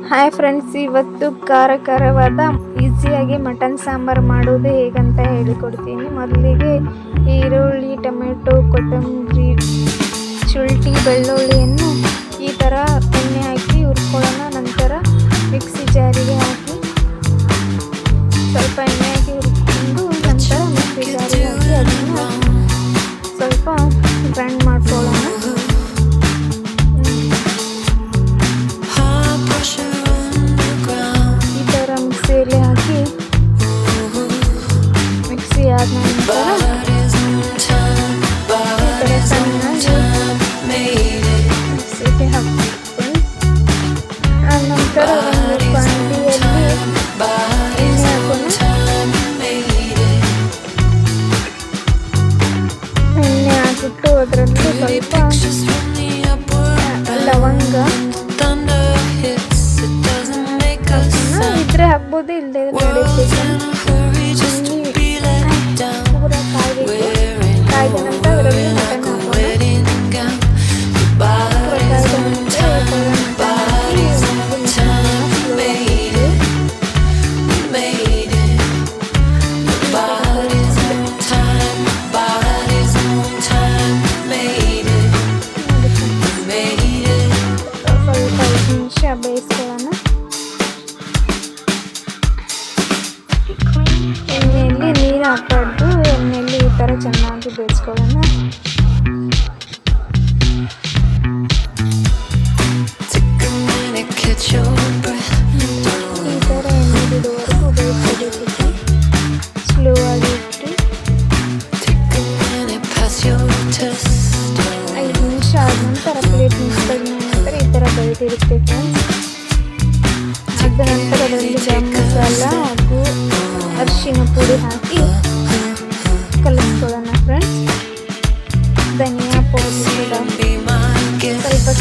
Hi friends, ಇವತ್ತು ಖಾರವಾದ ಈಸಿಯಾಗಿ ಮಟನ್ ಸಾಂಬಾರು ಮಾಡೋದು ಹೇಗಂತ ಹೇಳಿಕೊಡ್ತೀನಿ. ಮೊದಲಿಗೆ ಈರುಳ್ಳಿ, ಟೊಮೆಟೊ, ಕೊತ್ತಂಬರಿ, ಶುಂಠಿ, ಬೆಳ್ಳುಳ್ಳಿಯನ್ನು ಈ ಥರ ಎಣ್ಣೆ ಹಾಕಿ ಹುರ್ಕೊಳ್ಳೋಣ. ನಂತರ ಮಿಕ್ಸಿ ಜಾರಿಗೆ ಹಾಕಿ ಸ್ವಲ್ಪ ಎಣ್ಣೆ ಹಾಕಿ ಹುರ್ಕೊಂಡು ನಂತರ ಮಿಕ್ಸಿ ಜಾರಿಗೆ ಹಾಕಿ ಅದನ್ನು ಸ್ವಲ್ಪ ಗ್ರೈಂಡ್ ಮಾಡ್ಕೊಳ್ಳೋಣ. ಮಿಕ್ಸಿಯಲ್ಲಿ ಹಾಕಿ ಮಿಕ್ಸಿ ಆದ ನಂತರ ಚೆನ್ನಾಗಿ ಮಿಕ್ಸಿಗೆ ಹಾಕ್ತೀನಿ. ಆದ ನಂತರ ಒಂದು ಬಾಣಲಿಯಲ್ಲಿ ಎಣ್ಣೆ ಹಾಕೋಣ. ಎಣ್ಣೆ ಹಾಕಿಟ್ಟು ಅದರಲ್ಲಿ ಸ್ವಲ್ಪ ಲವಂಗ ಇದ್ರೆ ಹಾಕ್ಬೋದು, ಇಲ್ಲದೆ ಪೂರ ಕಾಯ್ದ ನಂತರ ಅದರಲ್ಲಿ ಮಟನ್ ಸ್ವಲ್ಪ 5 ನಿಮಿಷ ಬೇಯಿಸ್ಕೊಳ್ಳೋಣ. ಎಣ್ಣೆಯಲ್ಲಿ ನೀರು ಹಾಕಬಾರ್ದು, ಎಣ್ಣೆಯಲ್ಲಿ ಈ ಥರ ಚೆನ್ನಾಗಿ ಬೇಯಿಸ್ಕೊಳ್ಳೋಣ. ಈ ಥರ ಎಣ್ಣೆ ಬಿಡುವವರೆಗೂ ಬೇಯಿಸಬೇಕು. ಸ್ಲೋ ಆಗಿ ಇಟ್ಟು 5 ನಿಮಿಷ ಆದ ನಂತರ ಪ್ಲೇಟ್ ಮುಚ್ಚಿದ ನಂತರ ಈ ಥರ ಬೆಳೆದಿರುತ್ತೆ ಫ್ರೆಂಡ್ಸ್. ಅದ ನಂತರ ಅದರಲ್ಲಿ ಗರಂ ಮಸಾಲ ಹಾಗೂ ಅರಿಶಿನ ಪುಡಿ ಹಾಕಿ ಕಲಿಸ್ಕೊಳ್ಳೋಣ ಫ್ರೆಂಡ್ಸ್. ಧನಿಯಾ ಪೌಡರ್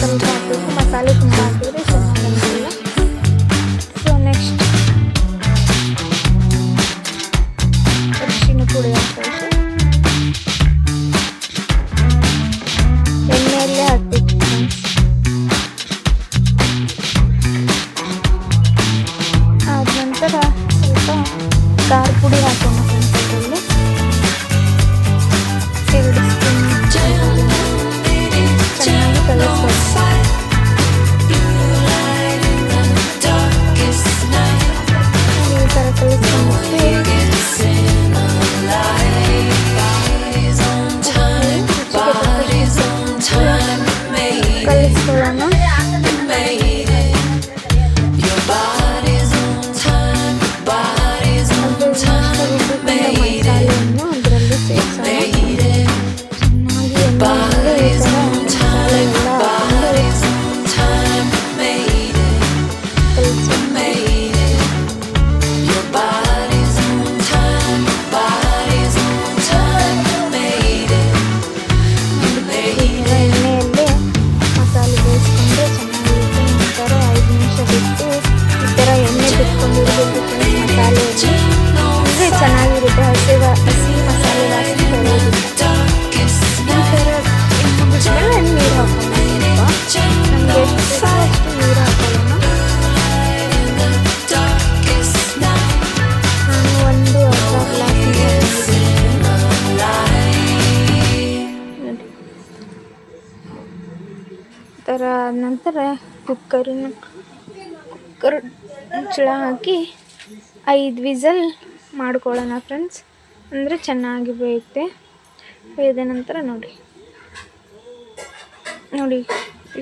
ಸ್ವಲ್ಪ ಹಾಕಬೇಕು. ಮಸಾಲೆ ತುಂಬ ಹಾಕಿದ್ರೆ ಚೆನ್ನಾಗಿಲ್ಲ. ಸೊ ನೆಕ್ಸ್ಟ್ ಅರಿಶಿನ ಪುಡಿ ಹಾಕಬೇಕು. ಎಣ್ಣೆಯಲ್ಲೇ ಹಾಕಬೇಕು ಫ್ರೆಂಡ್ಸ್. ಆದ ನಂತರ ಸ್ವಲ್ಪ ಖಾರ ಪುಡಿ ಹಾಕೋಣ ಫ್ರೆಂಡ್ಸ್. ಅದರಲ್ಲಿ 2 ಸ್ಪೂನ್ ಚೆನ್ನಾಗಿ ಕಲಿಸ್ಬೇಕು. ಈ ಥರ ಕಲಿಸ್ಕೊಂಡ್ಬಿಟ್ಟು ಕಲಿಸ್ಕೊಳ್ಳೋಣ. ಮಸಾಲೆಯನ್ನು ಅದರಲ್ಲಿ ಸೇರಿಸೋಣ. ಚೆನ್ನಾಗಿ ಎಣ್ಣೆಯಲ್ಲಿ ಈ ಥರ ಮಸಾಲೆ ಎಲ್ಲ ಎಣ್ಣೆಯಲ್ಲೇ ಮಸಾಲೆ ಬೇಯಿಸ್ಕೊಂಡ್ರೆ ಚೆನ್ನಾಗಿರುತ್ತೆ. ನಂತರ 5 ನಿಮಿಷ ಬಿಟ್ಟು ಈ ಥರ ಎಣ್ಣೆ ಬಿಟ್ಕೊಂಡಿರಬೇಕು ಮಸಾಲೆಯಲ್ಲಿ. ಅಂದರೆ ಚೆನ್ನಾಗಿರುತ್ತೆ. ಹಸಿ ಮಸಾಲೆ ವಾಸನೆ ಬರೋದಿಲ್ಲ. ಈ ಥರ ಎಣ್ಣೆ ಬಿಟ್ಮೇಲೆ ನೀರು ಹಾಕೋಣ. ನಮಗೆ ಎಷ್ಟು ಅಷ್ಟು ನೀರು ಹಾಕೊಳ್ಳೋಣ. ನಾನು ಒಂದು ಅರ್ಧ ಗ್ಲಾಸ್ ಥರ ನಂತರ ಕುಕ್ಕರ್ ಮುಚ್ಚಳ ಹಾಕಿ 5 ವಿಸಲ್ ಮಾಡ್ಕೊಳ್ಳೋಣ ಫ್ರೆಂಡ್ಸ್. ಅಂದರೆ ಚೆನ್ನಾಗಿ ಬೇಯುತ್ತೆ. ಬೇಯ್ದ ನಂತರ ನೋಡಿ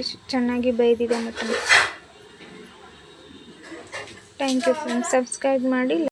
ಇಷ್ಟು ಚೆನ್ನಾಗಿ ಬೇಯ್ದಿದೆ. ಮತ್ತು ಥ್ಯಾಂಕ್ ಯು ಫ್ರೆಂಡ್ಸ್. ಸಬ್ಸ್ಕ್ರೈಬ್ ಮಾಡಿ.